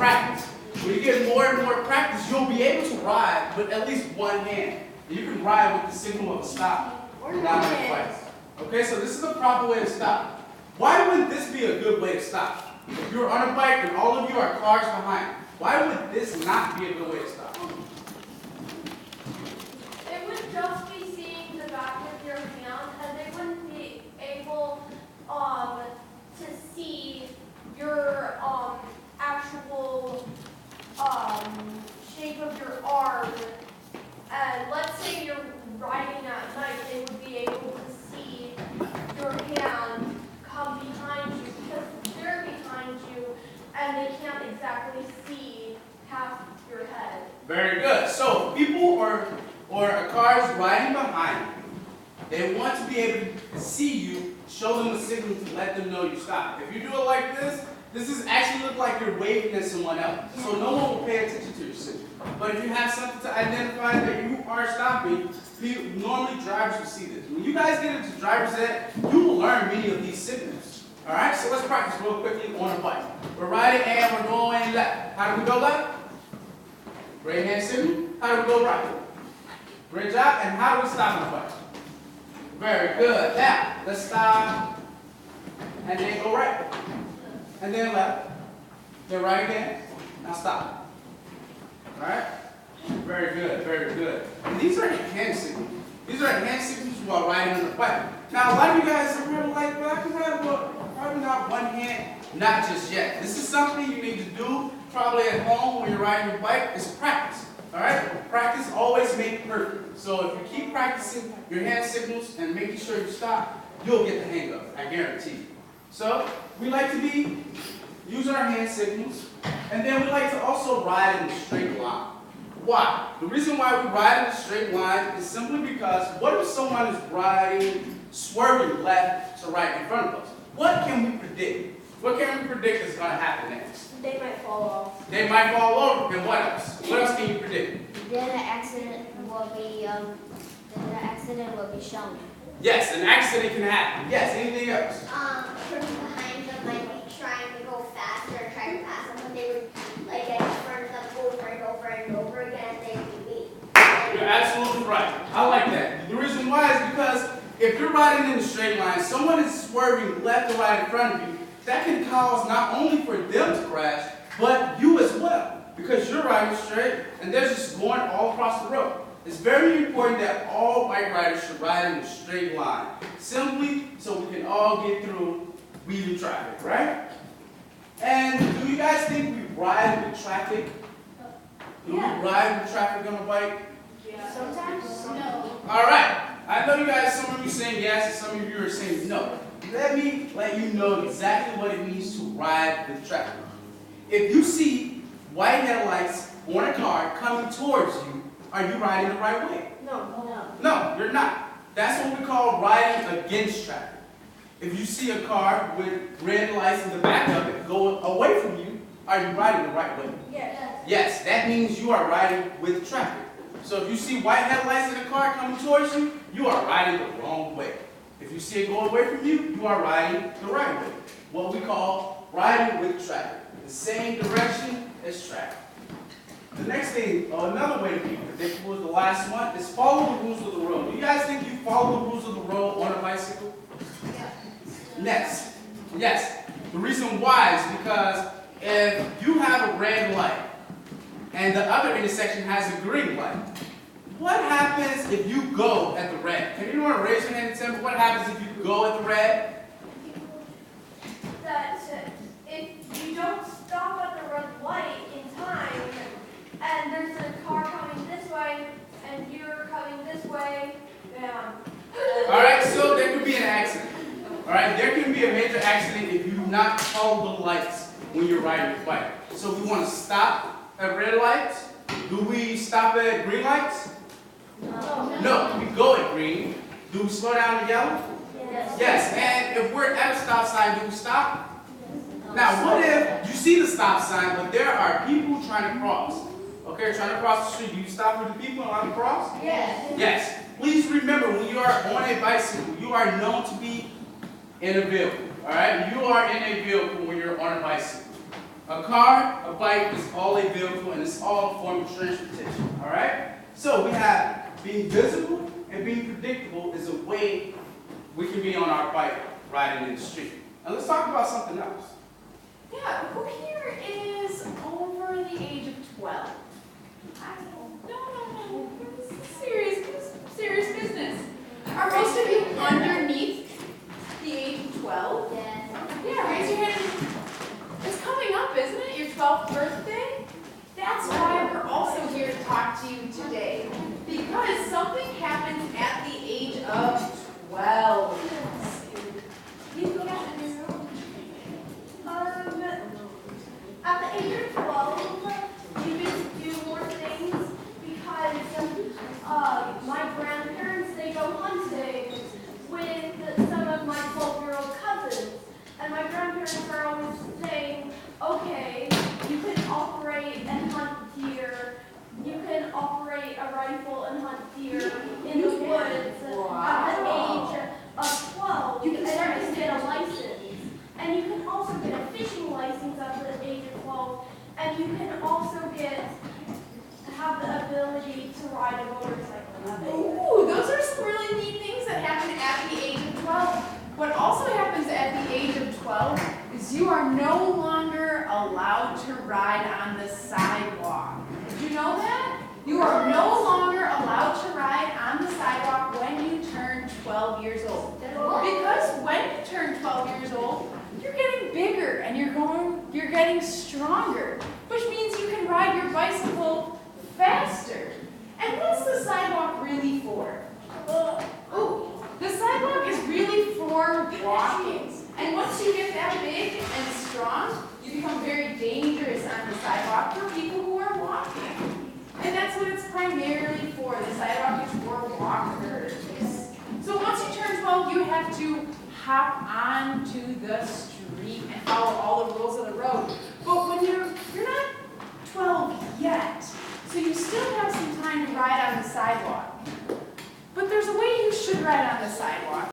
practice. When you get more and more practice, you'll be able to ride with at least one hand. And you can ride with the signal of a stop. Not like twice. Okay, so this is the proper way to stop. Why wouldn't this be a good way to stop? If you're on a bike and all of you are cars behind, why would this not be a good way to stop? It would just be seeing the back of your hand, and they wouldn't be able to see your actual shape of your arm. And let's say you're riding at night, they would be able to see your hand come behind you because they're behind you and they can't exactly see half your head. Very good. So people or cars riding behind you, they want to be able to see you, show them a signal to let them know you stop. If you do it like this is actually look like you're waving at someone else. So no one will pay attention to your signal. But if you have something to identify that you are stopping, normally drivers will see this. When you guys get into driver's ed, you will learn many of these signals. All right, so let's practice real quickly on a bike. We're riding and we're going left. How do we go left? Right hand signal. How do we go right? Great job. And how do we stop on the bike? Very good. Now, let's stop and then go right. And then left. Then right again. Now stop. All right? Very good, very good. And these are hand signals. These are hand signals while riding on the bike. Now, a lot of you guys are really like, well, I can ride with probably not one hand. Not just yet. This is something you need to do probably at home when you're riding your bike. It's practice. All right? Practice always makes perfect. So if you keep practicing your hand signals and making sure you stop, you'll get the hang of it. I guarantee you. So we like to use our hand signals, and then we like to also ride in a straight line. Why? The reason why we ride in a straight line is simply because what if someone is riding, swerving left to right in front of us? What can we predict? What can we predict is going to happen next? They might fall off. They might fall over. And what else? What else can you predict? Then the accident will be shown. Yes, an accident can happen. Yes, anything else? Person behind them might be trying to go faster, trying to pass them, but they would like get in front of them over and over and over again. They would be. You're absolutely right. I like that. The reason why is because if you're riding in a straight line, someone is swerving left or right in front of you, that can cause not only for them to crash, but you as well. Because you're riding straight and they're just going all across the road. It's very important that all bike riders should ride in a straight line. Simply so we can all get through weaving traffic, right? And do you guys think we ride with traffic? Do we ride with traffic on a bike? Yeah. Sometimes? No. All right. I know you guys, some of you saying yes and some of you are saying no. Let me let you know exactly what it means to ride with traffic. If you see white headlights on a car coming towards you, are you riding the right way? No. No, you're not. That's what we call riding against traffic. If you see a car with red lights in the back of it going away from you, are you riding the right way? Yes. Yes, that means you are riding with traffic. So if you see white headlights in a car coming towards you, you are riding the wrong way. If you see it go away from you, you are riding the right way. What we call riding with traffic. The same direction as traffic. The next thing, another way to be predictable is the last one, is follow the rules of the road. Do you guys think you follow the rules of the road on a bicycle? Yeah. Yes. Yes. The reason why is because if you have a red light and the other intersection has a green light, what happens if you go at the red? Can anyone raise your hand and tell me what happens if you go at the red? That if you don't stop at the red light in time, and there's a car coming this way, and you're coming this way, All right, so there could be an accident. All right, there can be a major accident if you do not follow the lights when you're riding your bike. So we want to stop at red lights. Do we stop at green lights? No, we go at green. Do we slow down at yellow? Yes. Yes, and if we're at a stop sign, do we stop? Now, what if you see the stop sign, but there are people trying to cross? Okay, trying to cross the street. Do you stop for the people on the cross? Yes. Yes. Please remember, when you are on a bicycle, you are known to be in a vehicle. All right? You are in a vehicle when you're on a bicycle. A car, a bike is all a vehicle, and it's all a form of transportation, all right? So we have being visible and being predictable is a way we can be on our bike riding in the street. And let's talk about something else. Yeah, who here is over the age of 12? No. This is serious business. Are most of you underneath the age of 12? Yes. Yeah, raise your hand. It's coming up, isn't it? Your 12th birthday? That's why we're also here to talk to you today. Because something happens at the age of 12. At the age of 12, you get to do more things because my grandparents, they go hunting with some of my 12-year-old cousins. And my grandparents are always saying, okay, you can operate and hunt deer. You can operate a rifle and hunt deer in the woods at the age of 12. And you can get a license. And you can also get a fishing license at the age of 12. And you can also have the ability to ride a motorcycle at the age of 12. Ooh, those are some really neat things that happen at the age of 12. What also happens at the age of 12 is you are no longer allowed to ride on the sidewalk. Did you know that? You are no longer allowed to ride on the sidewalk when you turn 12 years old. Because when you turn 12 years old, you're getting bigger and you're getting stronger, which means you can ride your bicycle faster. And what's the sidewalk really for? The sidewalk is really for walking. And once you get that big and strong, you become very dangerous on the sidewalk for people who are walking. And that's what it's primarily for. The sidewalk is for walkers. So once you turn 12, you have to hop onto the street and follow all the rules of the road. But when you're not 12 yet, so you still have some time to ride on the sidewalk. But there's a way you should ride on the sidewalk.